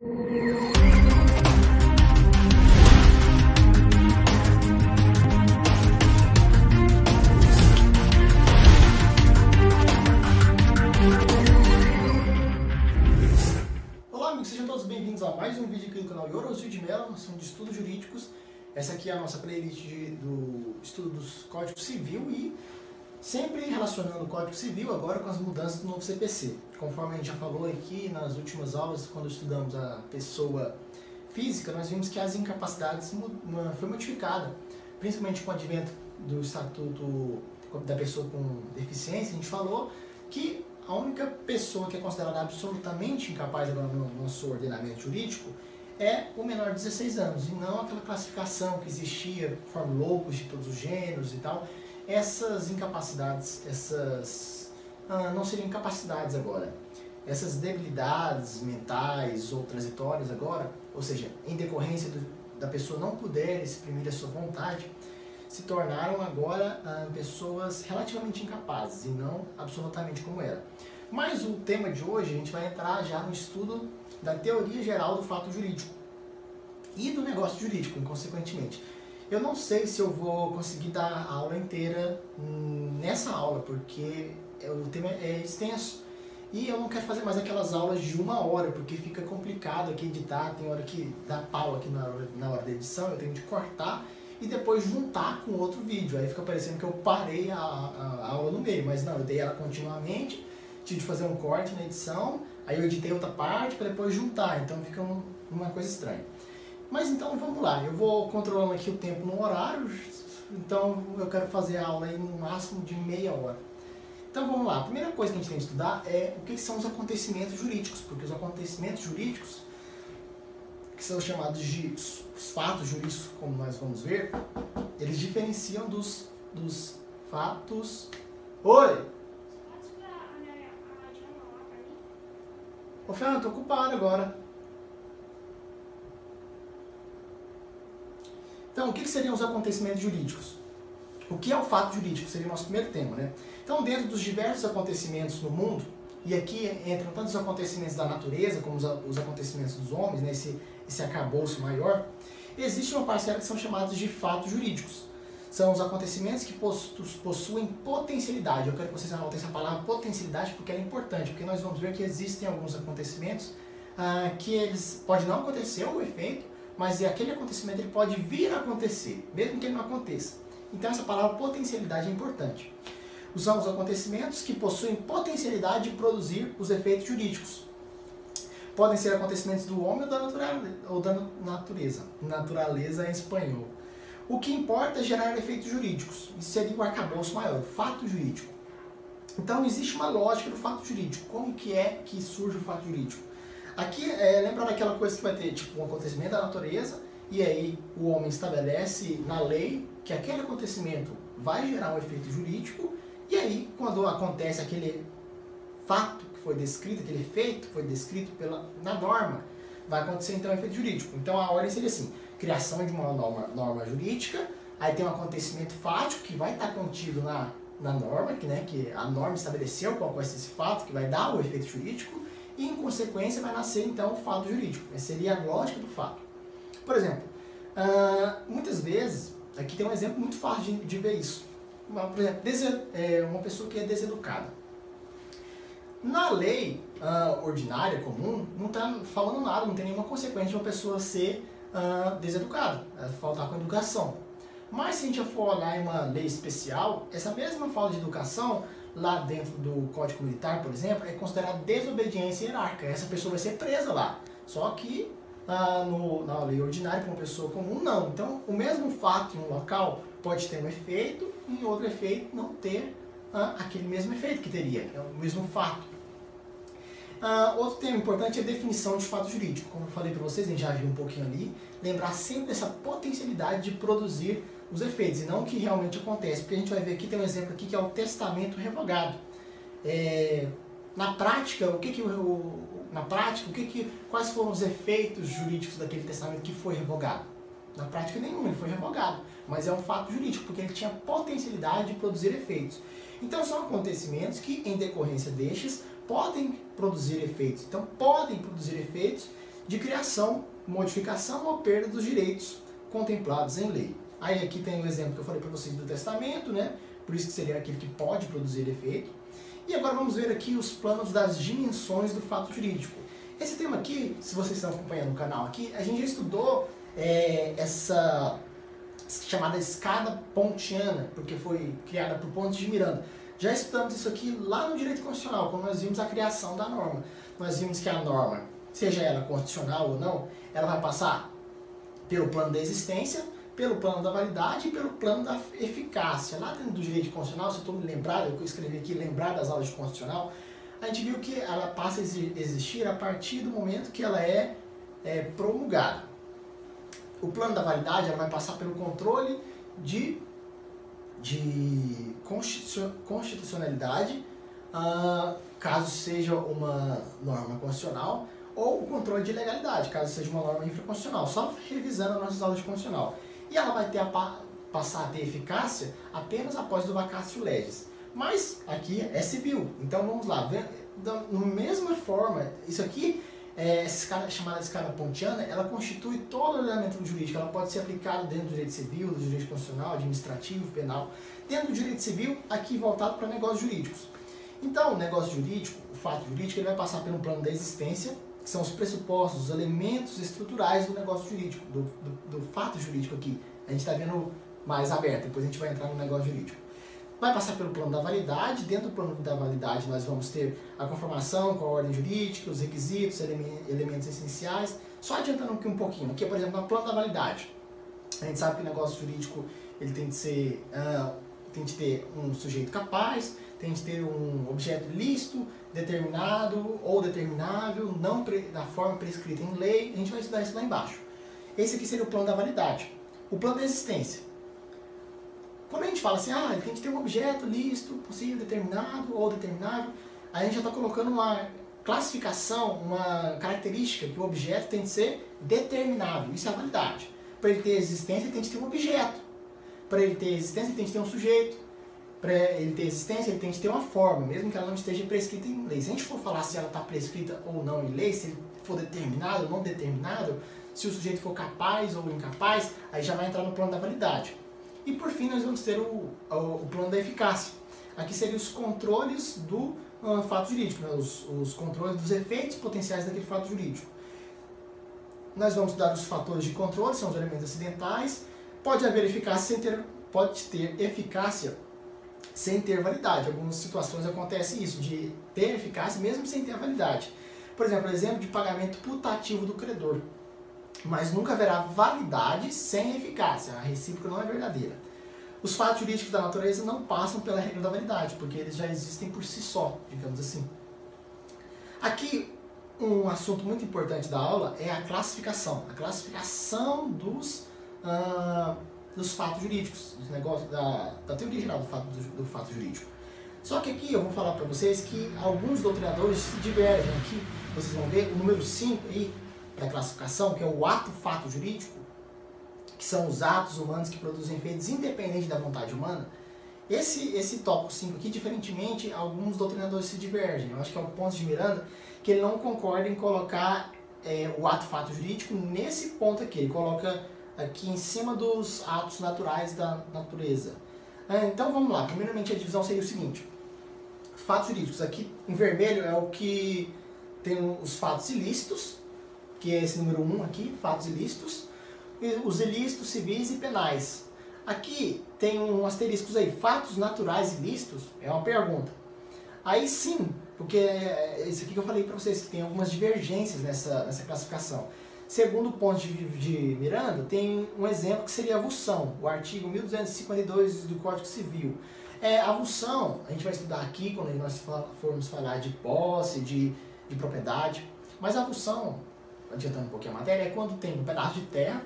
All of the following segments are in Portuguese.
Olá amigos, sejam todos bem-vindos a mais um vídeo aqui do canal Yorosui de Mello, nós somos de estudos jurídicos. Essa aqui é a nossa playlist do estudo dos Códigos Civil e sempre relacionando o Código Civil agora com as mudanças do novo CPC. Conforme a gente já falou aqui nas últimas aulas, quando estudamos a pessoa física, nós vimos que as incapacidades foi modificada, principalmente com o advento do Estatuto da Pessoa com Deficiência. A gente falou que a única pessoa que é considerada absolutamente incapaz agora no nosso ordenamento jurídico é o menor de 16 anos, e não aquela classificação que existia, conforme loucos de todos os gêneros e tal. Essas incapacidades, não seriam incapacidades agora. Essas debilidades mentais ou transitórias agora, ou seja, em decorrência da pessoa não poder exprimir a sua vontade, se tornaram agora pessoas relativamente incapazes e não absolutamente como era. Mas o tema de hoje a gente vai entrar já no estudo da teoria geral do fato jurídico e do negócio jurídico, consequentemente. Eu não sei se eu vou conseguir dar a aula inteira nessa aula, porque o tema é extenso e eu não quero fazer mais aquelas aulas de 1 hora, porque fica complicado aqui editar, tem hora que dá pau aqui na hora da edição, eu tenho de cortar e depois juntar com outro vídeo. Aí fica parecendo que eu parei a aula no meio, mas não, eu dei ela continuamente, tive de fazer um corte na edição, aí eu editei outra parte para depois juntar, então fica uma coisa estranha. Mas então vamos lá, eu vou controlando aqui o tempo no horário, então eu quero fazer a aula aí no máximo de meia hora. Então vamos lá, a primeira coisa que a gente tem que estudar é o que são os acontecimentos jurídicos, porque os acontecimentos jurídicos, que são chamados de os fatos jurídicos, como nós vamos ver, eles diferenciam dos fatos... Oi! Ô Fernando, tô ocupado agora. Então, o que seriam os acontecimentos jurídicos? O que é o fato jurídico? Seria o nosso primeiro tema, né? Então, dentro dos diversos acontecimentos no mundo, e aqui entram tanto os acontecimentos da natureza, como os acontecimentos dos homens, né? Esse arcabouço maior, existe uma parcela que são chamados de fatos jurídicos. São os acontecimentos que possuem potencialidade. Eu quero que vocês anotem essa palavra potencialidade porque ela é importante, porque nós vamos ver que existem alguns acontecimentos que eles pode não acontecer o efeito, mas aquele acontecimento ele pode vir a acontecer, mesmo que ele não aconteça. Então essa palavra potencialidade é importante. São os acontecimentos que possuem potencialidade de produzir os efeitos jurídicos. Podem ser acontecimentos do homem ou da natureza. Naturaleza em espanhol. O que importa é gerar efeitos jurídicos. Isso seria o arcabouço maior, o fato jurídico. Então existe uma lógica do fato jurídico. Como que é que surge o fato jurídico? Aqui, lembra daquela coisa que vai ter tipo um acontecimento da natureza, e aí o homem estabelece na lei que aquele acontecimento vai gerar um efeito jurídico, e aí quando acontece aquele fato que foi descrito, aquele efeito que foi descrito na norma, vai acontecer então um efeito jurídico. Então a ordem seria assim: criação de uma norma jurídica, aí tem um acontecimento fático que vai estar contido na norma, que a norma estabeleceu qual vai ser esse fato, que vai dar o efeito jurídico, e em consequência vai nascer então o fato jurídico. Essa seria a lógica do fato. Por exemplo, muitas vezes, aqui tem um exemplo muito fácil de ver isso. Por exemplo, uma pessoa que é deseducada. Na lei ordinária, comum, não está falando nada, não tem nenhuma consequência de uma pessoa ser deseducada, faltar com educação. Mas se a gente for olhar em uma lei especial, essa mesma falta de educação, lá dentro do Código Militar, por exemplo, é considerada desobediência hierárquica. Essa pessoa vai ser presa lá. Só que na lei ordinária, para uma pessoa comum, não. Então, o mesmo fato em um local pode ter um efeito e em outro efeito não ter aquele mesmo efeito que teria, é o mesmo fato. Outro tema importante é a definição de fato jurídico. Como eu falei para vocês, a gente já viu um pouquinho ali, lembrar sempre dessa potencialidade de produzir os efeitos e não o que realmente acontece, porque a gente vai ver aqui, tem um exemplo aqui que é o testamento revogado. Na prática, quais foram os efeitos jurídicos daquele testamento que foi revogado? Na prática nenhum, ele foi revogado, mas é um fato jurídico, porque ele tinha potencialidade de produzir efeitos. Então são acontecimentos que, em decorrência destes, podem produzir efeitos. Então podem produzir efeitos de criação, modificação ou perda dos direitos contemplados em lei. Aí aqui tem o exemplo que eu falei para vocês do testamento, né? Por isso que seria aquele que pode produzir efeito. E agora vamos ver aqui os planos das dimensões do fato jurídico. Esse tema aqui, se vocês estão acompanhando o canal aqui, a gente já estudou essa chamada escada pontiana, porque foi criada por Pontes de Miranda. Já estudamos isso aqui lá no direito constitucional, quando nós vimos a criação da norma. Nós vimos que a norma, seja ela constitucional ou não, ela vai passar pelo plano da existência, pelo plano da validade e pelo plano da eficácia. Lá dentro do direito constitucional, se eu estou me lembrado, eu escrevi aqui, lembrar das aulas de constitucional, a gente viu que ela passa a existir a partir do momento que ela é promulgada. O plano da validade ela vai passar pelo controle de constitucionalidade, caso seja uma norma constitucional, ou o controle de legalidade, caso seja uma norma infraconstitucional, só revisando as nossas aulas de constitucional. E ela vai passar a ter eficácia apenas após o vacatio legis. Mas aqui é civil, então vamos lá, da mesma forma, isso aqui, essa escala chamada escala pontiana, ela constitui todo o ordenamento jurídico, ela pode ser aplicada dentro do direito civil, do direito constitucional, administrativo, penal. Dentro do direito civil, aqui voltado para negócios jurídicos. Então, o negócio jurídico, o fato jurídico, ele vai passar pelo plano da existência, que são os pressupostos, os elementos estruturais do negócio jurídico, do fato jurídico aqui. A gente está vendo mais aberto, depois a gente vai entrar no negócio jurídico. Vai passar pelo plano da validade, dentro do plano da validade nós vamos ter a conformação com a ordem jurídica, os requisitos, elementos essenciais. Só adiantando aqui um pouquinho, aqui por exemplo, no plano da validade, a gente sabe que o negócio jurídico ele tem de ter um sujeito capaz, tem de ter um objeto lícito, determinado ou determinável, não da forma prescrita em lei. A gente vai estudar isso lá embaixo. Esse aqui seria o plano da validade. O plano da existência. Quando a gente fala assim, ele tem que ter um objeto lícito, possível, determinado ou determinável, a gente já está colocando uma classificação, uma característica que o objeto tem de ser determinável. Isso é a validade. Para ele ter existência, ele tem de ter um objeto. Para ele ter existência, ele tem de ter um sujeito. Para ele ter existência, ele tem de ter uma forma, mesmo que ela não esteja prescrita em lei. Se a gente for falar se ela está prescrita ou não em lei, se ele for determinado ou não determinado, se o sujeito for capaz ou incapaz, aí já vai entrar no plano da validade. E por fim nós vamos ter o plano da eficácia. Aqui seriam os controles do fato jurídico, né? os controles dos efeitos potenciais daquele fato jurídico. Nós vamos dar os fatores de controle, são os elementos acidentais. Pode haver eficácia pode ter eficácia sem ter validade. Em algumas situações acontece isso, de ter eficácia mesmo sem ter a validade. Por exemplo, exemplo de pagamento putativo do credor. Mas nunca haverá validade sem eficácia, a recíproca não é verdadeira. Os fatos jurídicos da natureza não passam pela regra da validade, porque eles já existem por si só, digamos assim. Aqui, um assunto muito importante da aula é a classificação dos fatos jurídicos, dos negócios, da teoria geral do fato jurídico. Só que aqui eu vou falar para vocês que alguns doutrinadores se divergem. Aqui vocês vão ver o número 5 aí, da classificação, que é o ato-fato jurídico, que são os atos humanos que produzem efeitos independentes da vontade humana. Esse tópico 5 aqui, diferentemente, alguns doutrinadores se divergem. Eu acho que é o Pontes de Miranda, que ele não concorda em colocar o ato-fato jurídico nesse ponto aqui. Ele coloca aqui em cima dos atos naturais da natureza. Então vamos lá. Primeiramente a divisão seria o seguinte. Fatos jurídicos. Aqui em vermelho é o que tem os fatos ilícitos, que é esse número 1 aqui, fatos ilícitos, e os ilícitos civis e penais. Aqui tem um asterisco aí, fatos naturais ilícitos, é uma pergunta. Aí sim, porque é isso aqui que eu falei para vocês, que tem algumas divergências nessa classificação. Segundo o Pontes de Miranda, tem um exemplo que seria a avulsão, o artigo 1252 do Código Civil. A avulsão, a gente vai estudar aqui quando nós formos falar de posse, de propriedade, mas a avulsão, adiantando um pouquinho a matéria, é quando tem um pedaço de terra,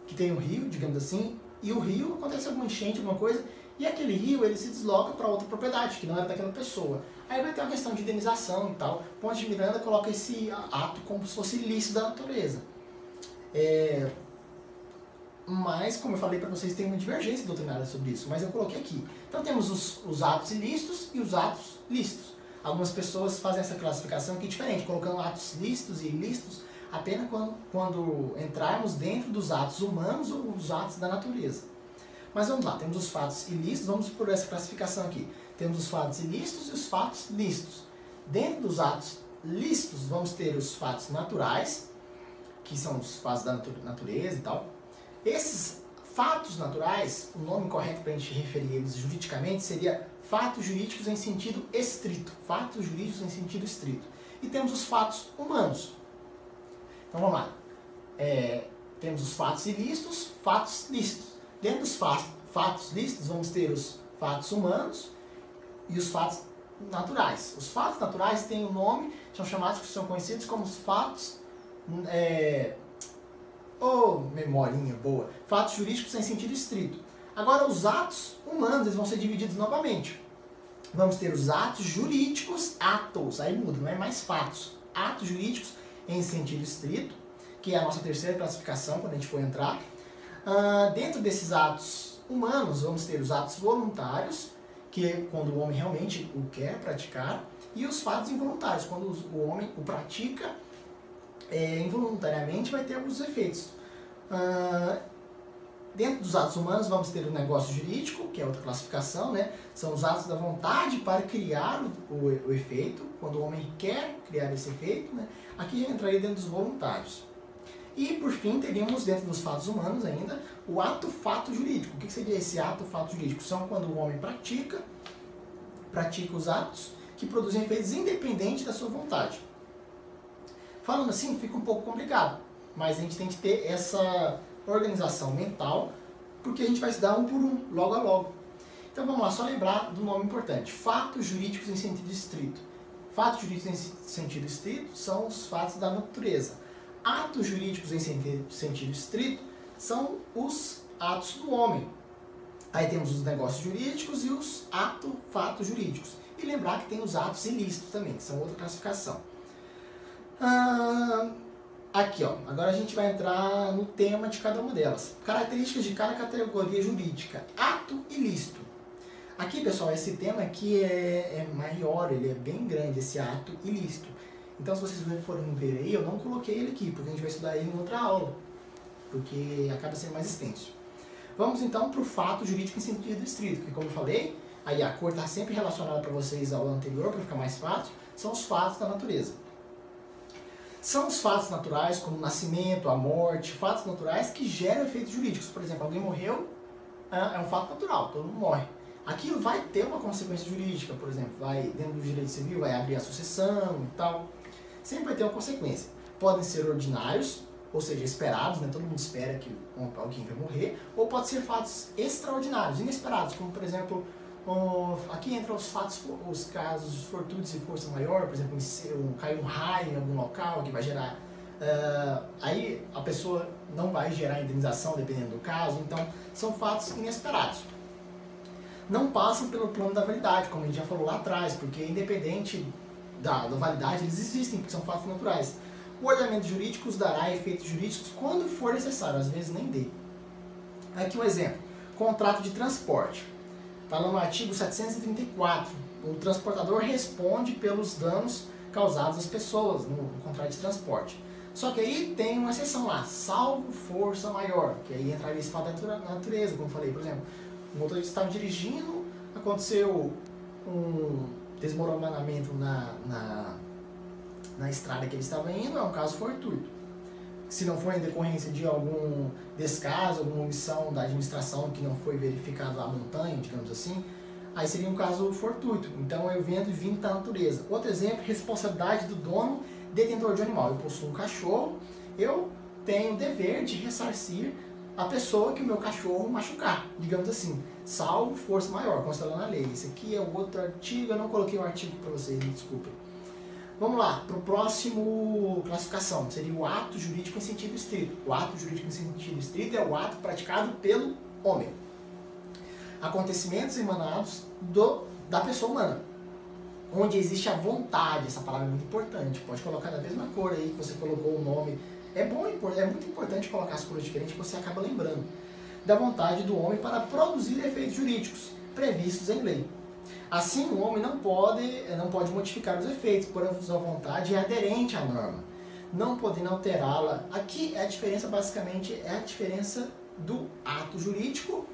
que tem um rio, digamos assim, e o rio acontece alguma enchente, alguma coisa, e aquele rio ele se desloca para outra propriedade, que não era daquela pessoa. Aí vai ter uma questão de indenização e tal. Pontes de Miranda coloca esse ato como se fosse ilícito da natureza. Mas, como eu falei para vocês, tem uma divergência doutrinária sobre isso, mas eu coloquei aqui. Então temos os atos ilícitos e os atos lícitos. Algumas pessoas fazem essa classificação aqui diferente, colocando atos lícitos e ilícitos apenas quando entrarmos dentro dos atos humanos ou dos atos da natureza. Mas vamos lá, temos os fatos ilícitos, vamos por essa classificação aqui. Temos os fatos ilícitos e os fatos lícitos. Dentro dos atos lícitos, vamos ter os fatos naturais, que são os fatos da natureza e tal. Esses fatos naturais, o nome correto para a gente referir eles juridicamente seria fatos jurídicos em sentido estrito. Fatos jurídicos em sentido estrito. E temos os fatos humanos. Então vamos lá. Temos os fatos ilícitos, fatos lícitos. Dentro dos fatos lícitos, vamos ter os fatos humanos e os fatos naturais. Os fatos naturais têm um nome, são conhecidos como os fatos... memorinha boa. Fatos jurídicos em sentido estrito. Agora, os atos humanos eles vão ser divididos novamente. Vamos ter os atos jurídicos, atos, aí muda, não é mais fatos. Atos jurídicos em sentido estrito, que é a nossa terceira classificação quando a gente for entrar. Dentro desses atos humanos, vamos ter os atos voluntários, que é quando o homem realmente o quer praticar, e os fatos involuntários, quando o homem o pratica involuntariamente, vai ter alguns efeitos. Dentro dos atos humanos, vamos ter o negócio jurídico, que é outra classificação, né? São os atos da vontade para criar o efeito, quando o homem quer criar esse efeito, né? Aqui já entraria dentro dos voluntários. E, por fim, teríamos dentro dos fatos humanos ainda o ato-fato jurídico. O que seria esse ato-fato jurídico? São quando o homem pratica os atos que produzem efeitos independentes da sua vontade. Falando assim, fica um pouco complicado, mas a gente tem que ter essa organização mental, porque a gente vai estudar um por um, logo a logo. Então vamos lá, só lembrar do nome importante. Fatos jurídicos em sentido estrito. Fatos jurídicos em sentido estrito são os fatos da natureza. Atos jurídicos em sentido estrito são os atos do homem. Aí temos os negócios jurídicos e os fatos jurídicos. E lembrar que tem os atos ilícitos também, que são outra classificação. Aqui, ó, agora a gente vai entrar no tema de cada uma delas. Características de cada categoria jurídica. Ato ilícito. Aqui, pessoal, esse tema aqui é maior, ele é bem grande, esse ato ilícito. Então, se vocês forem ver aí, eu não coloquei ele aqui, porque a gente vai estudar ele em outra aula, porque acaba sendo mais extenso. Vamos, então, para o fato jurídico em sentido estrito, que, como eu falei, aí a cor está sempre relacionada para vocês ao anterior, para ficar mais fácil, são os fatos da natureza. São os fatos naturais, como o nascimento, a morte, fatos naturais que geram efeitos jurídicos. Por exemplo, alguém morreu, é um fato natural, todo mundo morre. Aquilo vai ter uma consequência jurídica, por exemplo, dentro do direito civil, vai abrir a sucessão e tal. Sempre vai ter uma consequência. Podem ser ordinários, ou seja, esperados, né? Todo mundo espera que alguém vai morrer, ou pode ser fatos extraordinários, inesperados, como por exemplo, aqui entram os casos fortuitos e força maior, por exemplo, cai um raio em algum local que vai gerar, aí a pessoa não vai gerar indenização dependendo do caso, então são fatos inesperados. Não passam pelo plano da validade, como a gente já falou lá atrás, porque independente da validade, eles existem, porque são fatos naturais. O ordenamento jurídico os dará efeitos jurídicos quando for necessário, às vezes nem dê. Aqui um exemplo, contrato de transporte. Está lá no artigo 734, o transportador responde pelos danos causados às pessoas no contrato de transporte. Só que aí tem uma exceção lá, salvo força maior, que aí entraria esse fato da natureza, como eu falei, por exemplo, o motorista estava dirigindo, aconteceu um desmoronamento na estrada que ele estava indo, é um caso fortuito. Se não for em decorrência de algum descaso, alguma omissão da administração que não foi verificado a montanha, digamos assim, aí seria um caso fortuito. Então é o evento vindo da natureza. Outro exemplo, responsabilidade do dono detentor de animal. Eu possuo um cachorro, eu tenho o dever de ressarcir a pessoa que o meu cachorro machucar, digamos assim, salvo força maior, considerando a lei. Esse aqui é o outro artigo, eu não coloquei o artigo para vocês, me desculpem. Vamos lá, para o próximo classificação, seria o ato jurídico em sentido estrito. O ato jurídico em sentido estrito é o ato praticado pelo homem. Acontecimentos emanados da pessoa humana, onde existe a vontade, essa palavra é muito importante, pode colocar da mesma cor aí que você colocou o nome. É muito importante colocar as cores diferentes, que você acaba lembrando da vontade do homem para produzir efeitos jurídicos previstos em lei. Assim, o homem não pode modificar os efeitos, por a sua vontade é aderente à norma. não podendo alterá-la. Aqui a diferença basicamente é a diferença do ato jurídico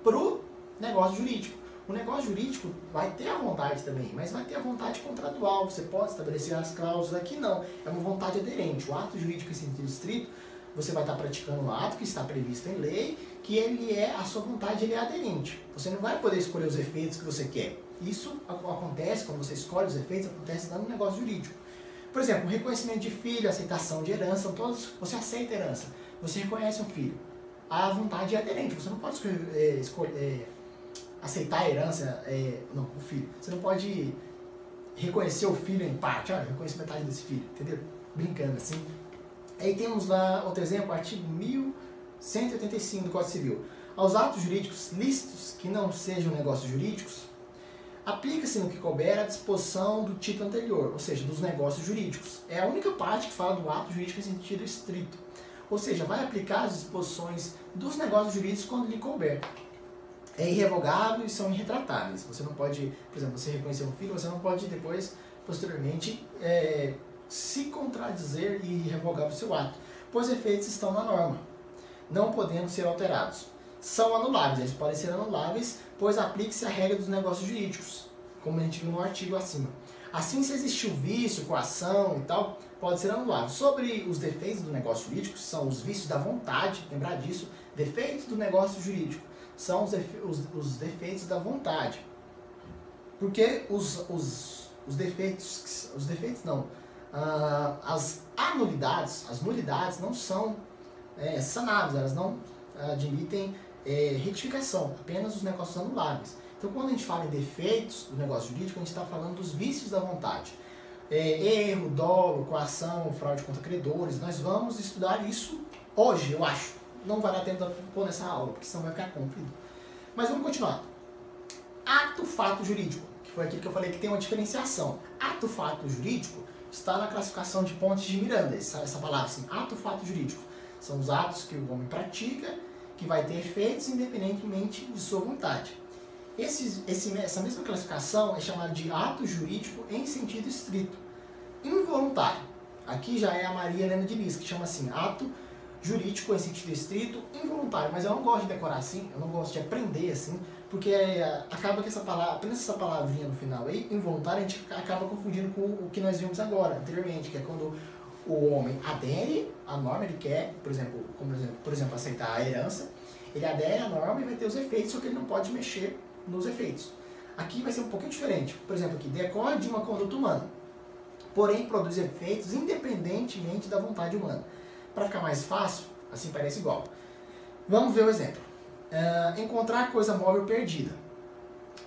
pro negócio jurídico. O negócio jurídico vai ter a vontade também, mas vai ter a vontade contratual. Você pode estabelecer as cláusulas, aqui não. É uma vontade aderente. O ato jurídico em sentido estrito, você vai estar praticando um ato que está previsto em lei, que ele é, a sua vontade ele é aderente. Você não vai poder escolher os efeitos que você quer. Isso acontece, quando você escolhe os efeitos, acontece lá no negócio jurídico. Por exemplo, reconhecimento de filho, aceitação de herança, são todos, você aceita a herança, você reconhece um filho. A vontade é aderente, você não pode escolher aceitar a herança, não, o filho. Você não pode reconhecer o filho em parte, olha, eu reconheço metade desse filho, entendeu? Brincando assim. Aí temos lá outro exemplo, artigo 1185 do Código Civil. Aos atos jurídicos lícitos que não sejam negócios jurídicos, aplica-se no que couber a disposição do título anterior, ou seja, dos negócios jurídicos. É a única parte que fala do ato jurídico em sentido estrito. Ou seja, vai aplicar as disposições dos negócios jurídicos quando lhe couber. É irrevogável e são irretratáveis. Você não pode, por exemplo, você reconhecer um filho, você não pode depois, posteriormente, se contradizer e revogar o seu ato, pois efeitos estão na norma, não podendo ser alterados. São anuláveis, eles podem ser anuláveis, pois aplique-se a regra dos negócios jurídicos, como a gente viu no artigo acima. Assim, se existiu vício, coação e tal, pode ser anulável. Sobre os defeitos do negócio jurídico, são os vícios da vontade, lembrar disso, defeitos do negócio jurídico, são os defeitos da vontade. Porque os defeitos não, as anulidades, as nulidades não são sanáveis, elas não admitem retificação, apenas os negócios anuláveis. Então, quando a gente fala em defeitos do negócio jurídico, a gente está falando dos vícios da vontade. Erro, dolo, coação, fraude contra credores. Nós vamos estudar isso hoje, eu acho. Não vai dar tempo de pôr nessa aula, porque senão vai ficar comprido. Mas vamos continuar. Ato, fato jurídico, que foi aquilo que eu falei que tem uma diferenciação. Ato, fato jurídico está na classificação de Pontes de Miranda, essa palavra assim, ato, fato jurídico. São os atos que o homem pratica, que vai ter efeitos independentemente de sua vontade. Essa mesma classificação é chamada de ato jurídico em sentido estrito. Involuntário. Aqui já é a Maria Helena de Lis, que chama assim, ato jurídico em sentido estrito, involuntário. Mas eu não gosto de decorar assim, eu não gosto de aprender assim, porque acaba que apenas essa palavrinha no final aí, involuntário, a gente acaba confundindo com o que nós vimos agora, anteriormente, que é quando o homem adere à norma, ele quer, por exemplo, aceitar a herança, ele adere à norma e vai ter os efeitos, só que ele não pode mexer nos efeitos. Aqui vai ser um pouquinho diferente. Por exemplo, aqui, decorre de uma conduta humana, porém produz efeitos independentemente da vontade humana. Para ficar mais fácil, assim parece igual. Vamos ver o exemplo. Encontrar coisa móvel perdida.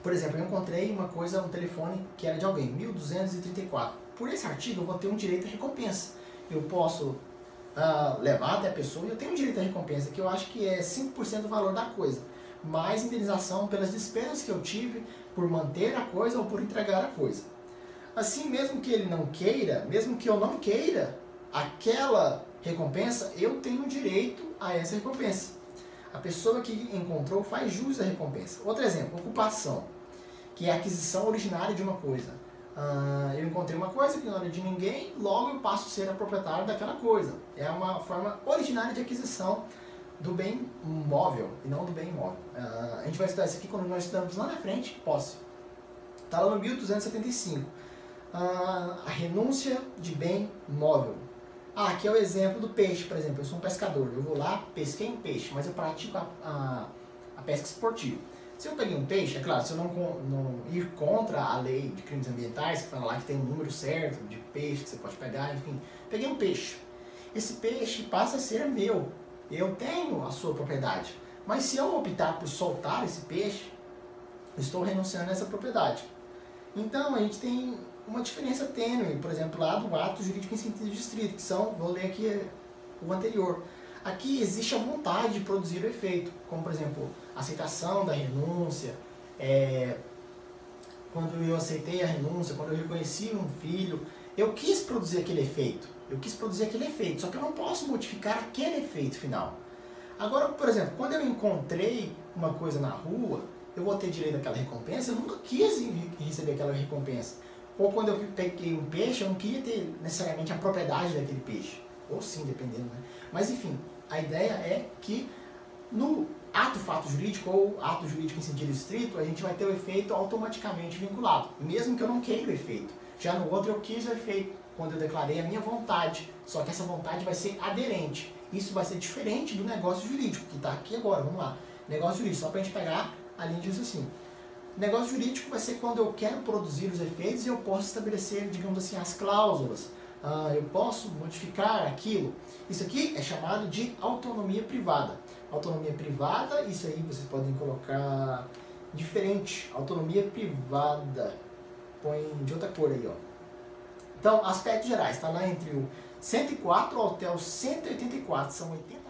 Por exemplo, eu encontrei um telefone que era de alguém, 1234. Por esse artigo eu vou ter um direito à recompensa. Eu posso levar até a pessoa e eu tenho um direito à recompensa, que eu acho que é 5% do valor da coisa, mais indenização pelas despesas que eu tive por manter a coisa ou por entregar a coisa. Assim, mesmo que ele não queira, mesmo que eu não queira aquela recompensa, eu tenho direito a essa recompensa. A pessoa que encontrou faz jus à recompensa. Outro exemplo, ocupação, que é a aquisição originária de uma coisa. Eu encontrei uma coisa que não era de ninguém, logo eu passo a ser a proprietário daquela coisa. É uma forma originária de aquisição do bem móvel e não do bem imóvel. A gente vai estudar isso aqui quando nós estudamos lá na frente, posse. Está lá no 1275. A renúncia de bem móvel. Aqui é o exemplo do peixe, por exemplo. Eu sou um pescador, eu vou lá, pesquei um peixe, mas eu pratico a pesca esportiva. Se eu peguei um peixe, é claro, se eu não ir contra a lei de crimes ambientais, que fala lá que tem um número certo de peixe que você pode pegar, enfim. Peguei um peixe. Esse peixe passa a ser meu. Eu tenho a sua propriedade. Mas se eu optar por soltar esse peixe, eu estou renunciando a essa propriedade. Então, a gente tem uma diferença tênue, por exemplo, lá do ato jurídico em sentido estrito, que são, vou ler aqui o anterior. Aqui existe a vontade de produzir o efeito, como, por exemplo, a aceitação da renúncia, quando eu aceitei a renúncia, quando eu reconheci um filho, eu quis produzir aquele efeito. Só que eu não posso modificar aquele efeito final. Agora, por exemplo, quando eu encontrei uma coisa na rua, eu vou ter direito àquela recompensa, eu nunca quis receber aquela recompensa. Ou quando eu peguei um peixe, eu não queria ter necessariamente a propriedade daquele peixe. Ou sim, dependendo, né? Mas enfim, a ideia é que no ato fato jurídico ou ato jurídico em sentido estrito, a gente vai ter o efeito automaticamente vinculado, mesmo que eu não queira o efeito. Já no outro eu quis o efeito, quando eu declarei a minha vontade, só que essa vontade vai ser aderente. Isso vai ser diferente do negócio jurídico, que está aqui agora, vamos lá. Negócio jurídico, só para a gente pegar a linha de raciocínio. Negócio jurídico vai ser quando eu quero produzir os efeitos e eu posso estabelecer, digamos assim, as cláusulas. Eu posso modificar aquilo. Isso aqui é chamado de autonomia privada. Autonomia privada, isso aí vocês podem colocar diferente. Autonomia privada. Põe de outra cor aí, ó. Então, aspectos gerais, está lá entre o 104 até o 184, são 80.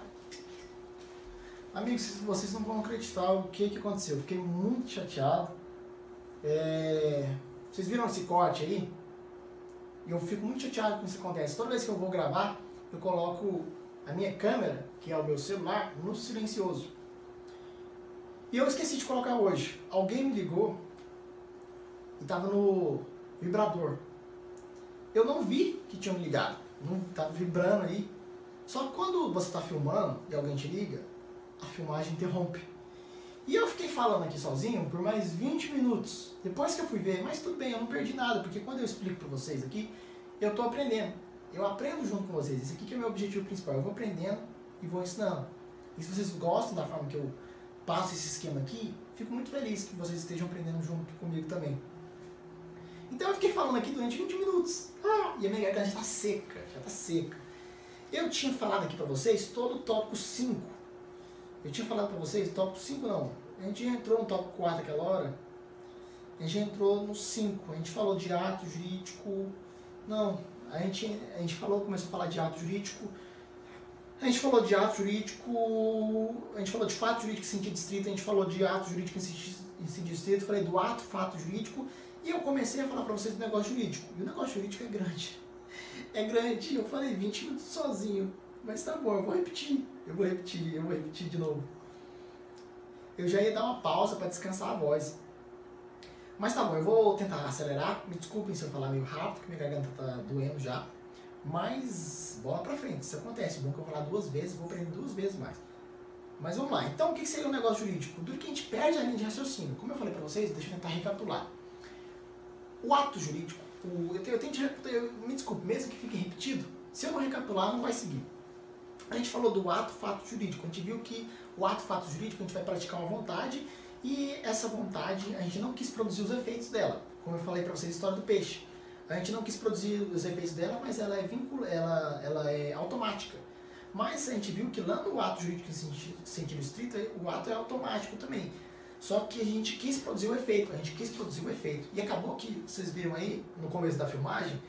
Amigos, vocês não vão acreditar o que aconteceu. Eu fiquei muito chateado. Vocês viram esse corte aí? Eu fico muito chateado com isso que acontece. Toda vez que eu vou gravar, eu coloco a minha câmera, que é o meu celular, no silencioso. E eu esqueci de colocar hoje. Alguém me ligou e estava no vibrador. Eu não vi que tinha me ligado. Não estava vibrando aí. Só que quando você está filmando e alguém te liga, a filmagem interrompe. E eu fiquei falando aqui sozinho por mais 20 minutos. Depois que eu fui ver, mas tudo bem, eu não perdi nada, porque quando eu explico para vocês aqui, eu estou aprendendo. Eu aprendo junto com vocês. Esse aqui que é o meu objetivo principal. Eu vou aprendendo e vou ensinando. E se vocês gostam da forma que eu passo esse esquema aqui, fico muito feliz que vocês estejam aprendendo junto comigo também. Então eu fiquei falando aqui durante 20 minutos. E a minha garganta já está seca, já está seca. Eu tinha falado aqui para vocês todo o tópico 5. Eu tinha falado para vocês, tópico 5 não. A gente já entrou no tópico 4 aquela hora. A gente já entrou no 5. A gente falou de ato jurídico. Não, a gente começou a falar de ato jurídico. A gente falou de ato jurídico. A gente falou de fato jurídico em sentido estrito. A gente falou de ato jurídico em sentido estrito. Falei do ato, fato jurídico. E eu comecei a falar para vocês do negócio jurídico. E o negócio jurídico é grande. É grande. Eu falei 20 minutos sozinho. Mas tá bom, eu vou repetir de novo. Eu já ia dar uma pausa para descansar a voz. Mas tá bom, eu vou tentar acelerar. Me desculpem se eu falar meio rápido, que minha garganta tá doendo já. Mas bola pra frente, isso acontece. Bom que eu vou falar 2 vezes, vou aprender 2 vezes mais. Mas vamos lá. Então, o que seria o negócio jurídico? Tudo que a gente perde a linha de raciocínio. Como eu falei pra vocês, deixa eu tentar recapitular. O ato jurídico, me desculpe, mesmo que fique repetido, se eu não recapitular, não vai seguir. A gente falou do ato fato jurídico. A gente viu que o ato fato jurídico a gente vai praticar uma vontade e essa vontade a gente não quis produzir os efeitos dela. Como eu falei para vocês, a história do peixe. A gente não quis produzir os efeitos dela, mas ela é automática. Mas a gente viu que lá no ato jurídico em sentido estrito, o ato é automático também. Só que a gente quis produzir o efeito, E acabou que, vocês viram aí, no começo da filmagem,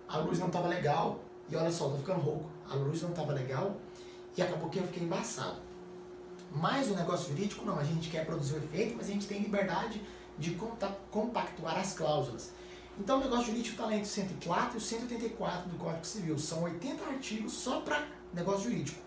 a luz não estava legal. E olha só, tô ficando rouco. A luz não estava legal e acabou que eu fiquei embaçado. Mas o negócio jurídico não, a gente quer produzir o efeito, mas a gente tem liberdade de compactuar as cláusulas. Então o negócio jurídico está lá entre o 104 e o 184 do Código Civil. São 80 artigos só para negócio jurídico.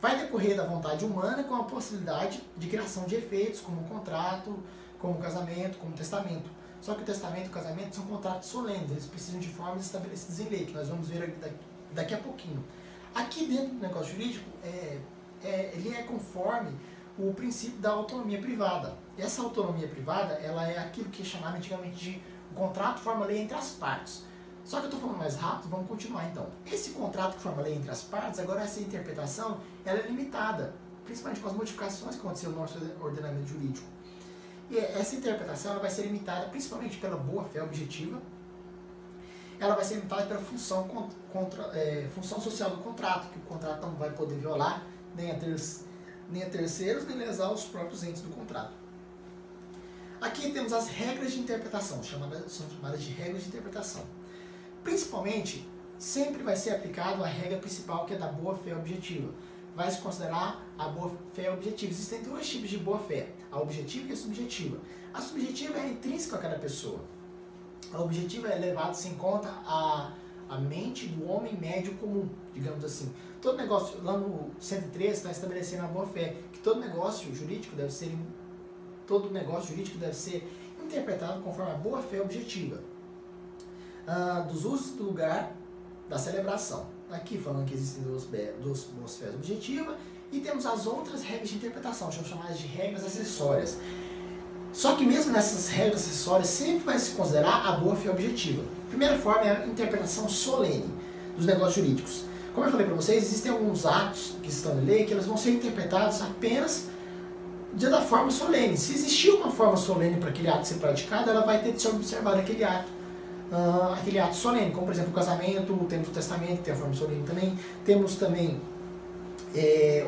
Vai decorrer da vontade humana com a possibilidade de criação de efeitos, como contrato, como casamento, como testamento. Só que o testamento e o casamento são contratos solenes, eles precisam de formas estabelecidas em lei, que nós vamos ver daqui a pouquinho. Aqui dentro do negócio jurídico, ele é conforme o princípio da autonomia privada. Essa autonomia privada, ela é aquilo que é chamado antigamente de o contrato forma lei entre as partes. Só que eu estou falando mais rápido, vamos continuar então. Esse contrato que forma lei entre as partes, agora essa interpretação, ela é limitada, principalmente com as modificações que aconteceram no nosso ordenamento jurídico. E essa interpretação ela vai ser limitada principalmente pela boa-fé objetiva, ela vai ser limitada pela função social do contrato, que o contrato não vai poder violar nem a terceiros, nem lesar os próprios entes do contrato. Aqui temos as regras de interpretação, são chamadas de regras de interpretação. Principalmente, sempre vai ser aplicado a regra principal, que é da boa-fé objetiva. Vai se considerar a boa-fé objetiva. Existem 2 tipos de boa-fé, a objetiva e a subjetiva. A subjetiva é intrínseca a cada pessoa. A objetiva é levado-se em conta a mente do homem médio comum, digamos assim. Todo negócio, lá no 103, está estabelecendo a boa-fé, que todo negócio jurídico deve ser interpretado conforme a boa-fé objetiva dos usos do lugar da celebração. Aqui falando que existem duas boas-fés objetivas e temos as outras regras de interpretação, são chamadas de regras acessórias. Só que mesmo nessas regras acessórias sempre vai se considerar a boa-fé objetiva. A primeira forma é a interpretação solene dos negócios jurídicos. Como eu falei para vocês, existem alguns atos que estão em lei que eles vão ser interpretados apenas da forma solene. Se existir uma forma solene para aquele ato ser praticado, ela vai ter de ser observado aquele ato solene, como por exemplo o casamento, temos o testamento, que tem a forma solene também. Temos também,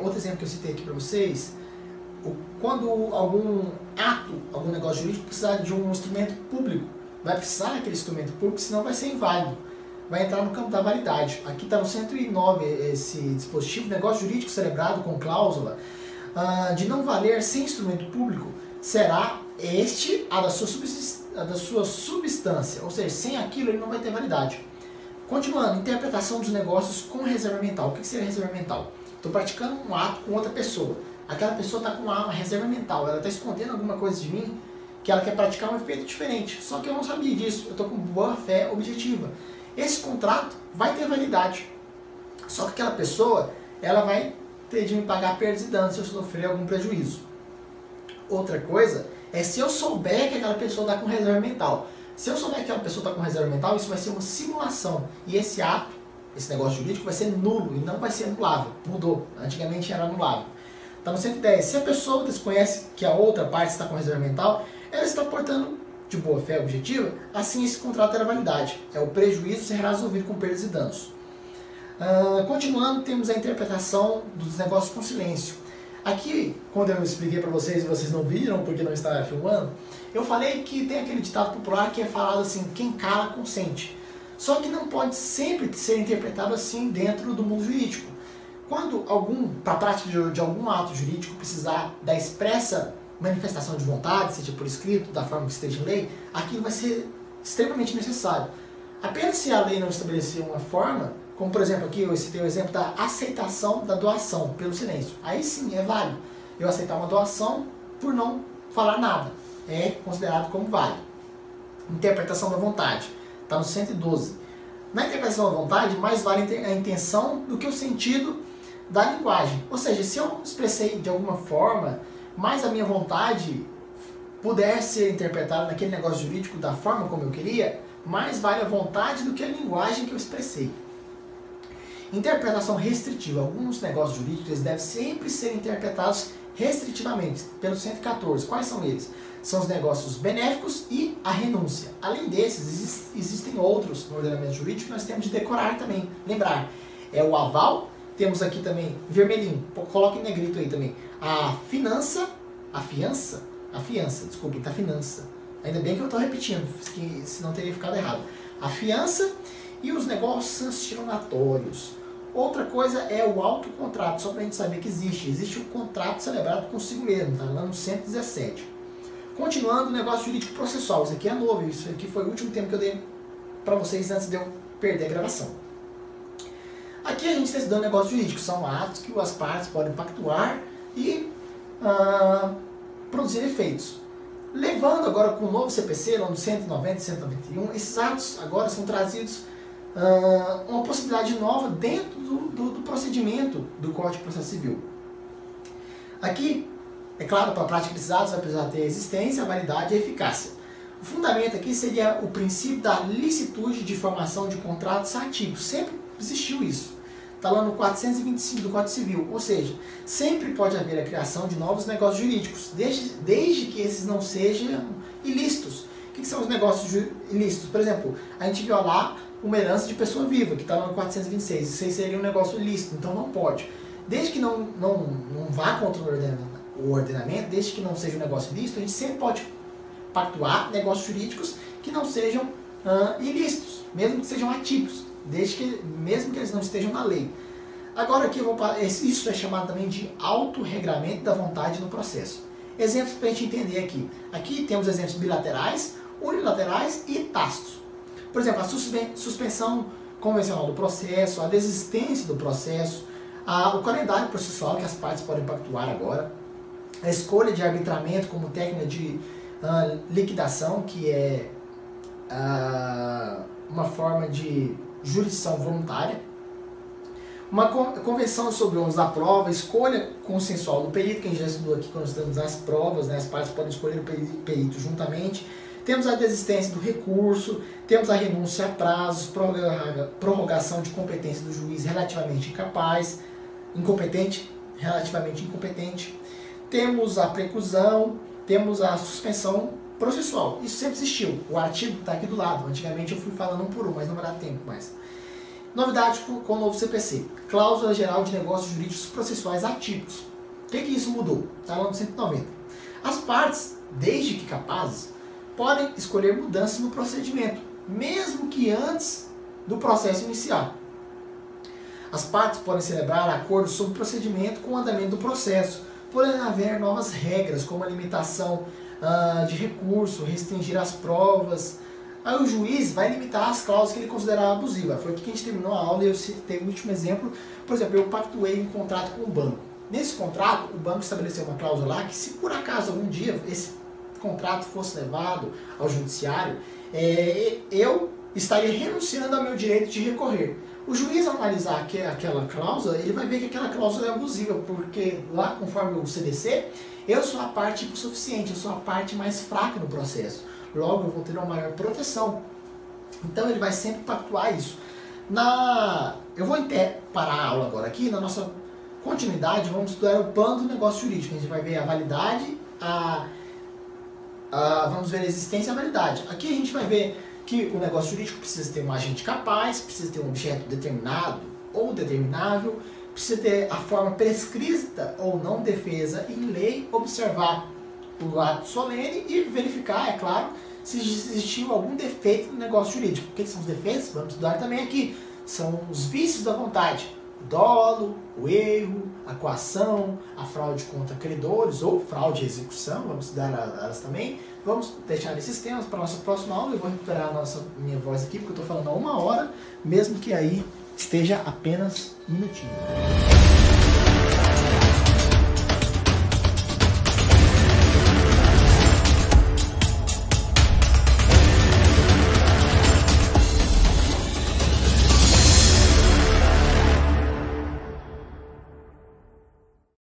outro exemplo que eu citei aqui para vocês, quando algum ato, algum negócio jurídico precisar de um instrumento público, vai precisar daquele instrumento público, senão vai ser inválido, vai entrar no campo da validade. Aqui está no 109 esse dispositivo, negócio jurídico celebrado com cláusula de não valer sem instrumento público, será a da sua substância, ou seja, sem aquilo ele não vai ter validade. Continuando, interpretação dos negócios com reserva mental. O que seria reserva mental? Estou praticando um ato com outra pessoa. Aquela pessoa está com uma reserva mental, ela está escondendo alguma coisa de mim que ela quer praticar um efeito diferente. Só que eu não sabia disso, eu estou com boa fé objetiva. Esse contrato vai ter validade. Só que aquela pessoa, ela vai ter de me pagar perdas e danos se eu sofrer algum prejuízo. Outra coisa é se eu souber que aquela pessoa está com reserva mental. Se eu souber que aquela pessoa está com reserva mental, isso vai ser uma simulação. E esse ato, esse negócio jurídico, vai ser nulo e não vai ser anulável. Mudou. Antigamente era anulável. Está no 110. Se a pessoa desconhece que a outra parte está com reserva mental, ela está portando de boa fé objetiva, assim esse contrato terá validade. O prejuízo será resolvido com perdas e danos. Continuando, temos a interpretação dos negócios com silêncio. Aqui, quando eu expliquei para vocês e vocês não viram porque não estava filmando, eu falei que tem aquele ditado popular que é falado assim, quem cala consente. Só que não pode sempre ser interpretado assim dentro do mundo jurídico. Quando para a prática de algum ato jurídico precisar da expressa manifestação de vontade, seja por escrito, da forma que esteja em lei, aquilo vai ser extremamente necessário. Apenas se a lei não estabelecer uma forma, como por exemplo aqui eu citei o exemplo da aceitação da doação pelo silêncio. Aí sim é válido eu aceitar uma doação por não falar nada. É considerado como válido. Interpretação da vontade. Está no 112. Na interpretação da vontade, mais vale a intenção do que o sentido da linguagem. Ou seja, se eu expressei de alguma forma, mas a minha vontade puder ser interpretada naquele negócio jurídico da forma como eu queria, mais vale a vontade do que a linguagem que eu expressei. Interpretação restritiva. Alguns negócios jurídicos eles devem sempre ser interpretados restritivamente, pelo 114. Quais são eles? São os negócios benéficos e a renúncia. Além desses, existem outros no ordenamento jurídico que nós temos de decorar também, lembrar. É o aval, temos aqui também, vermelhinho, coloque em negrito aí também, a fiança, desculpe, tá finança. Ainda bem que eu estou repetindo, que senão teria ficado errado. A fiança e os negócios sancionatórios. Outra coisa é o autocontrato, só para a gente saber que existe o contrato celebrado consigo mesmo, tá lá no 117. Continuando, o negócio jurídico processual. Isso aqui é novo, isso aqui foi o último tempo que eu dei para vocês antes de eu perder a gravação. Aqui a gente está estudando negócio jurídico, são atos que as partes podem pactuar e produzir efeitos. Levando agora com o novo CPC, lá no 190 e 191, esses atos agora são trazidos uma possibilidade nova dentro do procedimento do Código de Processo Civil. Aqui, é claro, para a prática desses atos vai precisar ter existência, validade e eficácia. O fundamento aqui seria o princípio da licitude de formação de contratos ativos. Sempre existiu isso. Está lá no 425 do Código Civil. Ou seja, sempre pode haver a criação de novos negócios jurídicos, desde que esses não sejam ilícitos. O que são os negócios ilícitos? Por exemplo, a gente viu lá uma herança de pessoa viva, que está lá no 426. Isso aí seria um negócio ilícito, então não pode. Desde que não vá contra o ordenamento, desde que não seja um negócio ilícito, a gente sempre pode pactuar negócios jurídicos que não sejam ilícitos, mesmo que sejam atípicos, mesmo que eles não estejam na lei. Agora aqui isso é chamado também de autorregramento da vontade no processo. Exemplos para a gente entender aqui. Aqui temos exemplos bilaterais, unilaterais e tácitos. Por exemplo, a suspensão convencional do processo, a desistência do processo, o calendário processual que as partes podem pactuar agora, a escolha de arbitramento como técnica de liquidação, que é uma forma de jurisdição voluntária, uma convenção sobre o ônus da prova, escolha consensual do perito, quem já estudou aqui quando estamos nas provas, né, as partes podem escolher o perito juntamente. Temos a desistência do recurso, temos a renúncia a prazos, prorrogação de competência do juiz relativamente relativamente incompetente. Temos a preclusão, temos a suspensão processual. Isso sempre existiu. O artigo está aqui do lado. Antigamente eu fui falando um por um, mas não vai dar tempo mais. Novidade com o novo CPC. Cláusula Geral de Negócios Jurídicos Processuais Atípicos. O que isso mudou? Está lá no 190. As partes, desde que capazes, podem escolher mudanças no procedimento, mesmo que antes do processo iniciar. As partes podem celebrar acordos sobre o procedimento com o andamento do processo, podendo haver novas regras, como a limitação de recurso, restringir as provas. Aí o juiz vai limitar as cláusulas que ele considerar abusivas. Foi aqui que a gente terminou a aula e eu citei o último exemplo. Por exemplo, eu pactuei um contrato com o banco. Nesse contrato, o banco estabeleceu uma cláusula lá que, se por acaso algum dia esse contrato fosse levado ao judiciário, eu estaria renunciando ao meu direito de recorrer. O juiz, ao analisar aquela cláusula, ele vai ver que aquela cláusula é abusiva, porque lá, conforme o CDC, eu sou a parte hipossuficiente, eu sou a parte mais fraca no processo. Logo, eu vou ter uma maior proteção. Então, ele vai sempre pactuar isso. Eu vou parar a aula agora aqui. Na nossa continuidade, vamos estudar o plano do negócio jurídico. A gente vai ver a validade, vamos ver a existência e a validade. Aqui a gente vai ver que o negócio jurídico precisa ter um agente capaz, precisa ter um objeto determinado ou determinável, precisa ter a forma prescrita ou não defesa em lei, observar o ato solene e verificar, é claro, se existiu algum defeito no negócio jurídico. O que são os defeitos? Vamos estudar também aqui. São os vícios da vontade. O dolo, o erro, a coação, a fraude contra credores ou fraude de execução, vamos estudar elas também. Vamos deixar esses temas para a nossa próxima aula. Eu vou recuperar minha voz aqui, porque eu estou falando há 1 hora, mesmo que aí esteja apenas um minutinho.